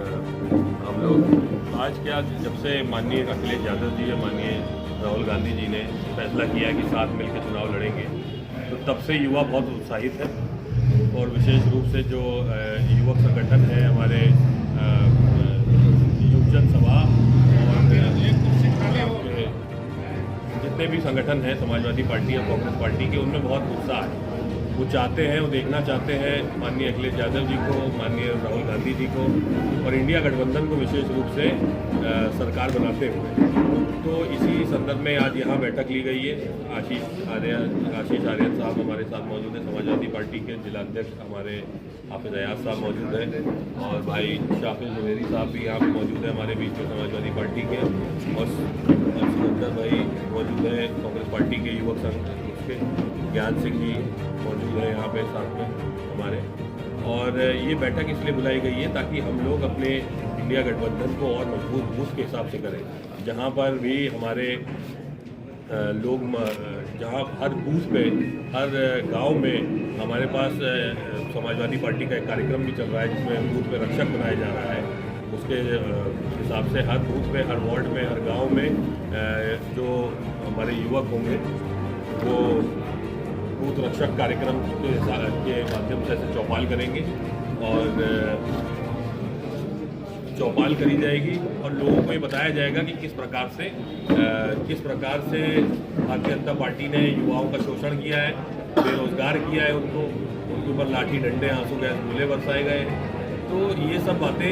हम लोग आज क्या, जब से माननीय अखिलेश यादव जी या माननीय राहुल गांधी जी ने फैसला किया है कि साथ मिलकर चुनाव लड़ेंगे, तो तब से युवा बहुत उत्साहित है। और विशेष रूप से जो युवक संगठन है हमारे युवजन सभा और जितने भी संगठन हैं समाजवादी पार्टी और कांग्रेस पार्टी के, उनमें बहुत उत्साह है। वो चाहते हैं, वो देखना चाहते हैं माननीय अखिलेश यादव जी को, माननीय राहुल गांधी जी को और इंडिया गठबंधन को विशेष रूप से सरकार बनाते हुए। तो इसी संदर्भ में आज यहाँ बैठक ली गई है। आशीष आर्यन साहब हमारे साथ मौजूद हैं, समाजवादी पार्टी के जिलाध्यक्ष हमारे हाफिज अयाज साहब मौजूद हैं और भाई शाफिज जवेरी साहब भी यहाँ पे मौजूद हैं हमारे बीच में समाजवादी पार्टी के, और सुरेंद्र भाई मौजूद हैं कांग्रेस पार्टी के युवक संघ के, ज्ञान सिंह जी मौजूद है यहाँ पे साथ में हमारे। और ये बैठक इसलिए बुलाई गई है ताकि हम लोग अपने इंडिया गठबंधन को और मजबूत बूथ के हिसाब से करें। जहाँ पर भी हमारे लोग, जहाँ हर बूथ पे, हर गांव में हमारे पास समाजवादी पार्टी का एक कार्यक्रम भी चल रहा है जिसमें बूथ पे रक्षक बनाया जा रहा है। उसके हिसाब से हर बूथ पे, हर वार्ड में, हर गांव में जो हमारे युवक होंगे वो बूथ रक्षक कार्यक्रम के माध्यम से चौपाल करेंगे और चौपाल करी जाएगी और लोगों को ये बताया जाएगा कि किस प्रकार से भारतीय जनता पार्टी ने युवाओं का शोषण किया है, बेरोजगार किया है, उनके ऊपर लाठी डंडे, आंसू गैस गोले बरसाए गए हैं। तो ये सब बातें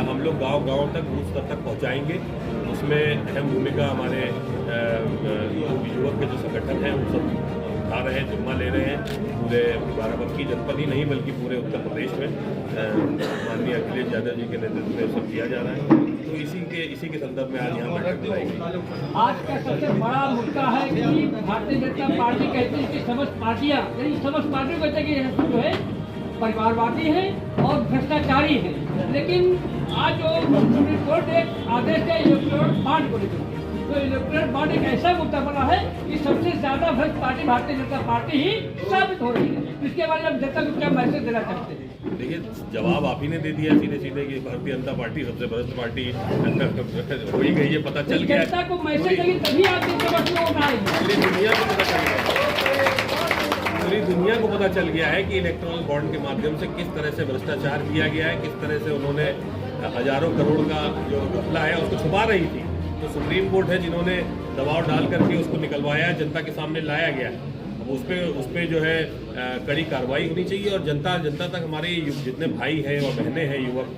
हम लोग गांव तक, बूथ स्तर तक पहुंचाएंगे। उसमें अहम भूमिका हमारे युवक के जो संगठन हैं वो सब उठा रहे हैं, जिम्मा ले रहे हैं। पूरे बाराबंकी जनपद ही नहीं बल्कि पूरे उत्तर प्रदेश में माननीय अखिलेश यादव जी के नेतृत्व में सब किया जा रहा है। तो इसी के संदर्भ में आज यहाँ बैठक बुलाएगी। आज का सबसे बड़ा मुद्दा है कि भारतीय जनता पार्टी कहती है कि समस्त पार्टियाँ, यानी समस्त पार्टियों कहते हैं कि जो है परिवारवादी है और भ्रष्टाचारी है। लेकिन आज जो सुप्रीम कोर्ट एक आदेश है इलेक्टोरल बॉन्ड को लेकर, तो इलेक्टोरल बॉन्ड एक ऐसा मुद्दा बना है कि सबसे ज्यादा भ्रष्ट पार्टी भारतीय जनता पार्टी ही साबित हो रही है। इसके बारे में जनता को क्या मैसेज देना चाहते हैं? देखिए, जवाब आप ही ने दे दिया सीधे कि भारतीय जनता पार्टी सबसे भ्रष्ट पार्टी हो ही गई है, पता चल गया। जनता को मैसेज देंगे तभी आपकी समस्या आएगी। पूरी दुनिया को पता चल गया, पूरी दुनिया को पता चल गया है कि इलेक्ट्रॉनिक बॉन्ड के माध्यम से किस तरह से भ्रष्टाचार किया गया है, किस तरह से उन्होंने हजारों करोड़ का जो घपला है उसको छुपा रही थी। तो सुप्रीम कोर्ट है जिन्होंने दबाव डाल करके उसको निकलवाया, जनता के सामने लाया गया है। अब उस पर जो है कड़ी कार्रवाई होनी चाहिए और जनता तक हमारे जितने भाई हैं और बहनें हैं युवक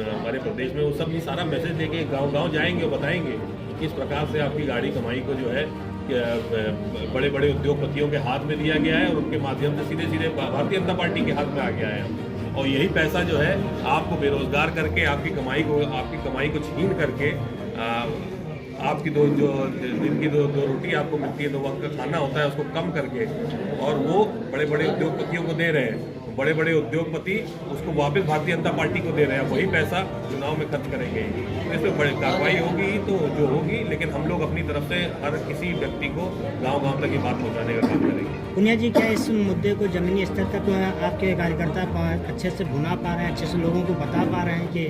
हमारे प्रदेश में, वो सब ये सारा मैसेज देके गांव जाएंगे और बताएंगे कि किस प्रकार से आपकी गाड़ी कमाई को जो है बड़े बड़े उद्योगपतियों के हाथ में दिया गया है और उनके माध्यम से सीधे भारतीय जनता पार्टी के हाथ में आ गया है। और यही पैसा जो है आपको बेरोजगार करके, आपकी कमाई को छीन करके, आपकी दिन की दो रोटी आपको मिलती है, 2 वक्त का खाना होता है, उसको कम करके और वो बड़े बड़े उद्योगपतियों को दे रहे हैं। बड़े बड़े उद्योगपति उसको वापस भारतीय जनता पार्टी को दे रहे हैं। वही पैसा चुनाव में खर्च करेंगे। इसमें बड़ी कार्रवाई होगी तो जो होगी, लेकिन हम लोग अपनी तरफ से हर किसी व्यक्ति को गांव तक ये बात पहुंचाने का काम करेंगे। पुनिया जी, क्या इस मुद्दे को जमीनी स्तर तक आपके कार्यकर्ता अच्छे से भुना पा रहे हैं, अच्छे से लोगों को बता पा रहे हैं कि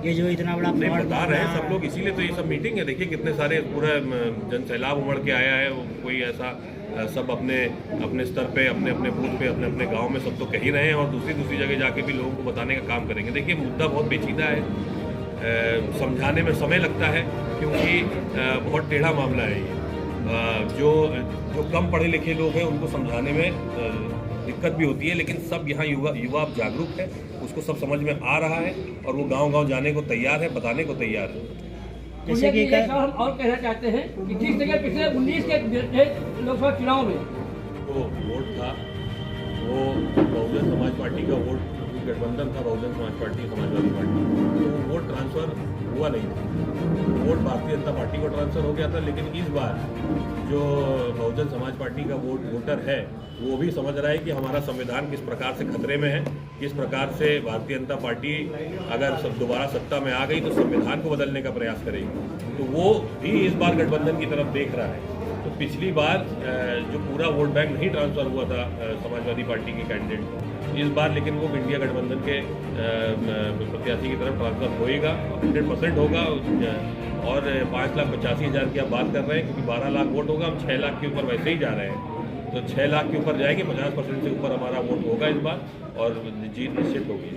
ये जो इतना बड़ा नहीं बता रहे हैं सब लोग, इसीलिए तो ये सब मीटिंग है। देखिए कितने सारे पूरा जन सैलाब उमड़ के आया है। कोई ऐसा सब अपने स्तर पे, अपने बूथ पे, अपने गांव में सब तो कह ही रहे हैं और दूसरी जगह जाके भी लोगों को बताने का काम करेंगे। देखिए मुद्दा बहुत पेचीदा है, समझाने में समय लगता है क्योंकि बहुत टेढ़ा मामला है ये। जो कम पढ़े लिखे लोग हैं उनको समझाने में दिक्कत भी होती है, लेकिन सब यहाँ युवा अब जागरूक है, उसको सब समझ में आ रहा है और वो गांव जाने को तैयार है, बताने को तैयार है। जैसे कि हम और कहना चाहते हैं कि जिस जगह पिछले 19 के लोकसभा चुनाव में तो वोट था, वो बहुजन समाज पार्टी का वोट, गठबंधन था बहुजन समाज पार्टी, समाजवादी पार्टी, तो वो वोट ट्रांसफर हुआ नहीं था। वोट भारतीय जनता पार्टी को ट्रांसफर हो गया था। लेकिन इस बार जो बहुजन समाज पार्टी का वोटर है वो भी समझ रहा है कि हमारा संविधान किस प्रकार से खतरे में है, किस प्रकार से भारतीय जनता पार्टी अगर दोबारा सत्ता में आ गई तो संविधान को बदलने का प्रयास करेगी। तो वो भी इस बार गठबंधन की तरफ देख रहा है। तो पिछली बार जो पूरा वोट बैंक नहीं ट्रांसफर हुआ था समाजवादी पार्टी के कैंडिडेट को, इस बार लेकिन वो इंडिया गठबंधन के प्रत्याशी की तरफ ट्रांसफर होएगा, 100% होगा। और 5,85,000 की आप बात कर रहे हैं, क्योंकि 12 लाख वोट होगा, हम 6 लाख के ऊपर वैसे ही जा रहे हैं, तो 6 लाख के ऊपर जाएंगे, 50% से ऊपर हमारा वोट होगा इस बार और जीत निश्चित होगी।